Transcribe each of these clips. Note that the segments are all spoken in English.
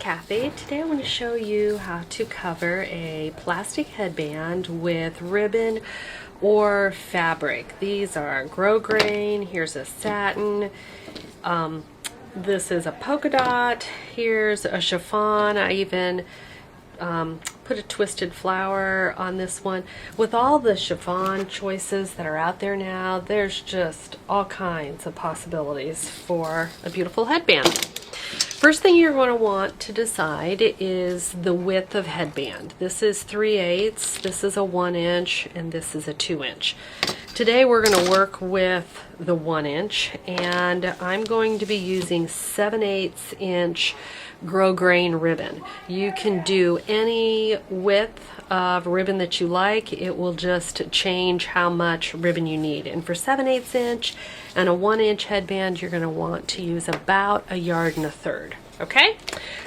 Kathy. Today I want to show you how to cover a plastic headband with ribbon or fabric. These are grosgrain, here's a satin, this is a polka dot, here's a chiffon. I even put a twisted flower on this one. With all the chiffon choices that are out there now, there's just all kinds of possibilities for a beautiful headband. First thing you're going to want to decide is the width of headband. This is 3/8, this is a 1 inch, and this is a 2 inch. Today we're going to work with the 1 inch, and I'm going to be using 7/8 inch grosgrain ribbon. You can do any width of ribbon that you like. It will just change how much ribbon you need. And for 7/8 inch and a 1 inch headband, you're going to want to use about 1.33 yards. Okay,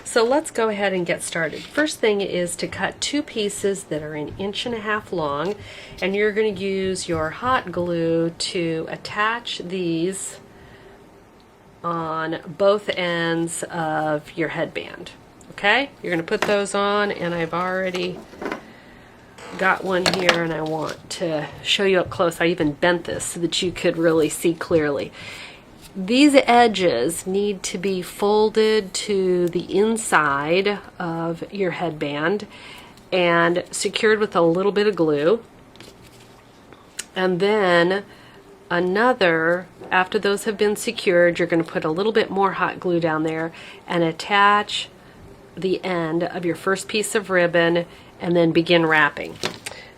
so let's go ahead and get started. First thing is to cut two pieces that are 1.5 inches long, and you're going to use your hot glue to attach these on both ends of your headband. Okay, you're going to put those on, and I've already got one here, and I want to show you up close. I even bent this so that you could really see clearly. These edges need to be folded to the inside of your headband and secured with a little bit of glue. And then after those have been secured, you're going to put a little bit more hot glue down there and attach the end of your first piece of ribbon and then begin wrapping.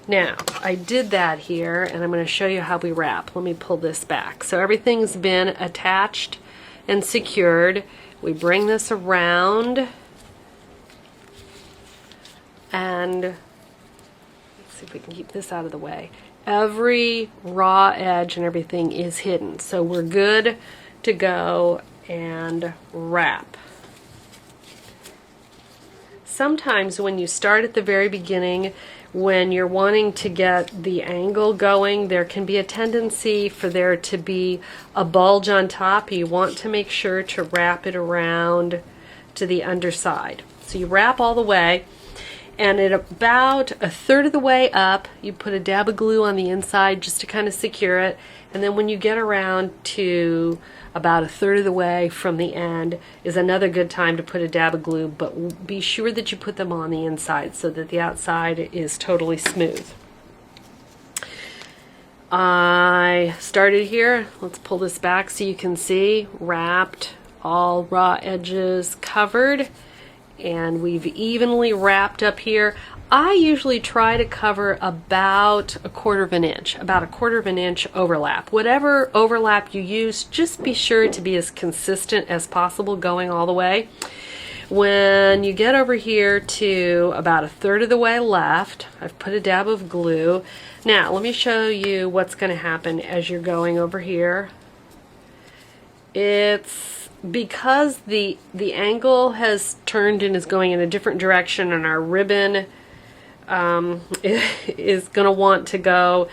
Now, I did that here, and I'm going to show you how we wrap. Let me pull this back. So everything's been attached and secured. We bring this around, and let's see if we can keep this out of the way. Every raw edge and everything is hidden, so we're good to go and wrap. Sometimes when you start at the very beginning, when you're wanting to get the angle going, there can be a tendency for there to be a bulge on top. You want to make sure to wrap it around to the underside. So you wrap all the way, and at about 1/3 of the way up, you put a dab of glue on the inside just to kind of secure it. And then when you get around to about 1/3 of the way from the end is another good time to put a dab of glue, but be sure that you put them on the inside so that the outside is totally smooth. I started here. Let's pull this back so you can see. Wrapped, all raw edges covered, and we've evenly wrapped up here. I usually try to cover about 1/4 inch, about 1/4 inch overlap. Whatever overlap you use, just be sure to be as consistent as possible going all the way. When you get over here to about 1/3 of the way left, I've put a dab of glue. Now let me show you what's going to happen as you're going over here. It's because the angle has turned and is going in a different direction, and our ribbon is going to want to go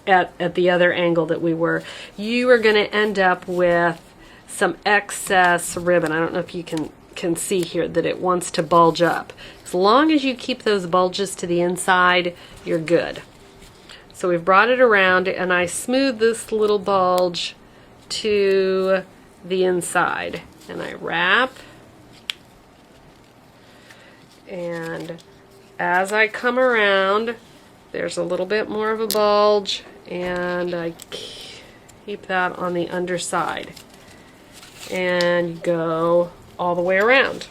at the other angle that we were. You are going to end up with some excess ribbon. I don't know if you can see here that it wants to bulge up. As long as you keep those bulges to the inside, you're good. So we've brought it around, and I smooth this little bulge to the inside, and I wrap, and as I come around, there's a little bit more of a bulge, and I keep that on the underside and go all the way around.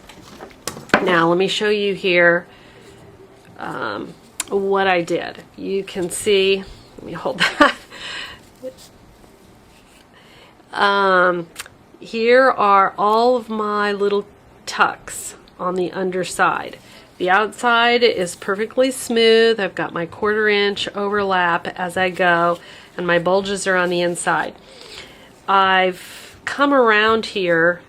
Now let me show you here what I did. You can see, let me hold that. Here are all of my little tucks on the underside. The outside is perfectly smooth. I've got my 1/4 inch overlap as I go, and my bulges are on the inside. I've come around here,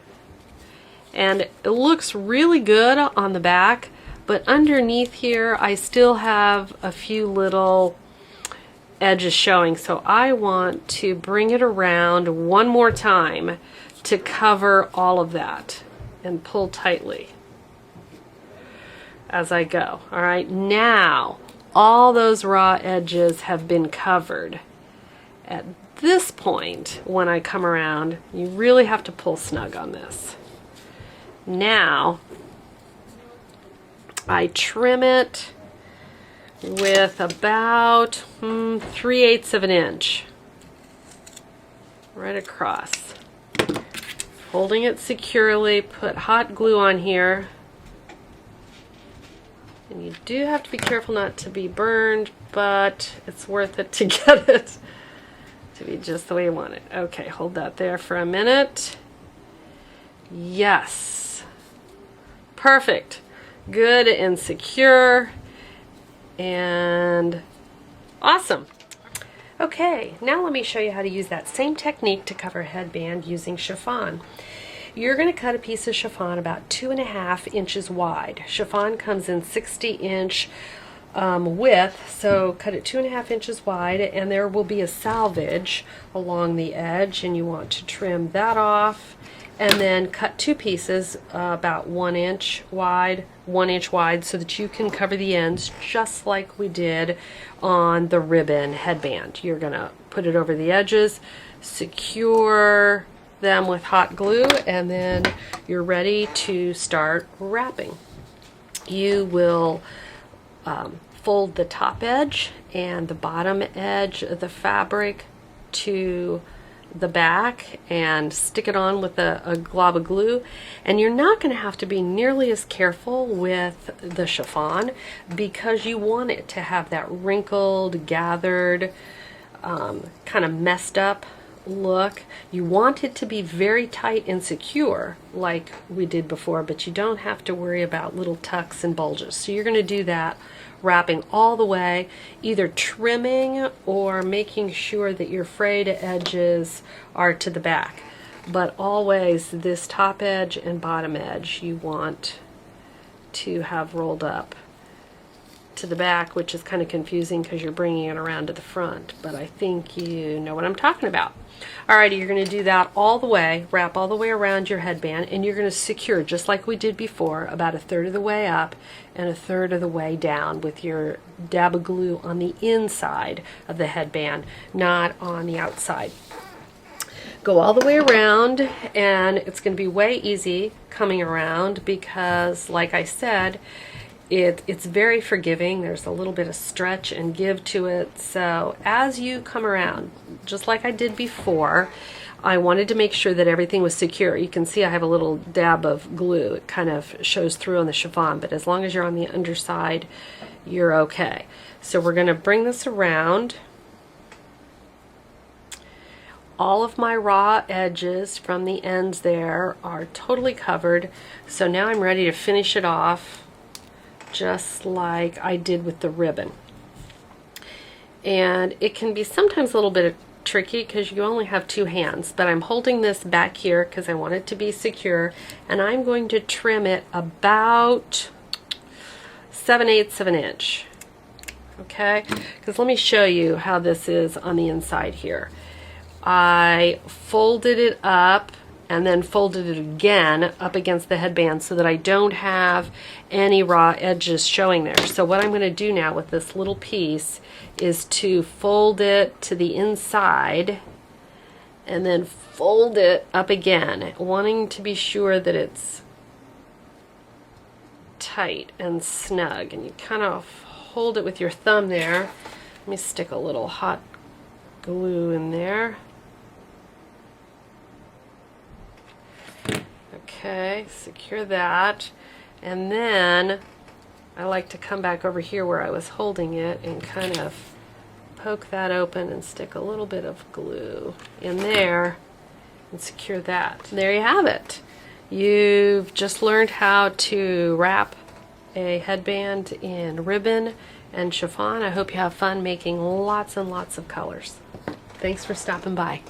and it looks really good on the back, but underneath here I still have a few little edges showing, so I want to bring it around one more time to cover all of that and pull tightly. as I go. All right, now all those raw edges have been covered. At this point, when I come around, you really have to pull snug on this. Now, I trim it with about 3/8 of an inch right across. Holding it securely, put hot glue on here. And you do have to be careful not to be burned, but it's worth it to get it to be just the way you want it. Okay, hold that there for a minute. Yes. Perfect. Good and secure. And awesome. Okay, now let me show you how to use that same technique to cover a headband using chiffon. You're going to cut a piece of chiffon about 2.5 inches wide. Chiffon comes in 60-inch width, so cut it 2.5 inches wide, and there will be a selvage along the edge, and you want to trim that off, and then cut two pieces about 1 inch wide, so that you can cover the ends just like we did on the ribbon headband. You're going to put it over the edges, secure them with hot glue, and then you're ready to start wrapping. You will fold the top edge and the bottom edge of the fabric to the back and stick it on with a glob of glue, and you're not going to have to be nearly as careful with the chiffon because you want it to have that wrinkled, gathered, kind of messed up look. You want it to be very tight and secure like we did before, but you don't have to worry about little tucks and bulges. So you're going to do that wrapping all the way, either trimming or making sure that your frayed edges are to the back. But always this top edge and bottom edge you want to have rolled up to the back, which is kind of confusing because you're bringing it around to the front, but I think you know what I'm talking about. Alrighty, you're going to do that all the way, wrap all the way around your headband, and you're going to secure, just like we did before, about 1/3 of the way up and 1/3 of the way down with your dab of glue on the inside of the headband, not on the outside. Go all the way around, and it's going to be way easy coming around because, like I said, it's very forgiving. There's a little bit of stretch and give to it. So as you come around, just like I did before, I wanted to make sure that everything was secure. You can see I have a little dab of glue. It kind of shows through on the chiffon, but as long as you're on the underside, you're okay. So we're going to bring this around. All of my raw edges from the ends there are totally covered. So now I'm ready to finish it off just like I did with the ribbon. And it can be sometimes a little bit tricky because you only have two hands, but I'm holding this back here because I want it to be secure, and I'm going to trim it about 7/8 of an inch. Okay, because let me show you how this is on the inside here. I folded it up and then folded it again up against the headband so that I don't have any raw edges showing there. So what I'm going to do now with this little piece is to fold it to the inside and then fold it up again, wanting to be sure that it's tight and snug. And you kind of hold it with your thumb there. Let me stick a little hot glue in there. Okay, secure that, and then I like to come back over here where I was holding it and kind of poke that open and stick a little bit of glue in there and secure that. And there you have it. You've just learned how to wrap a headband in ribbon and chiffon. I hope you have fun making lots and lots of colors. Thanks for stopping by.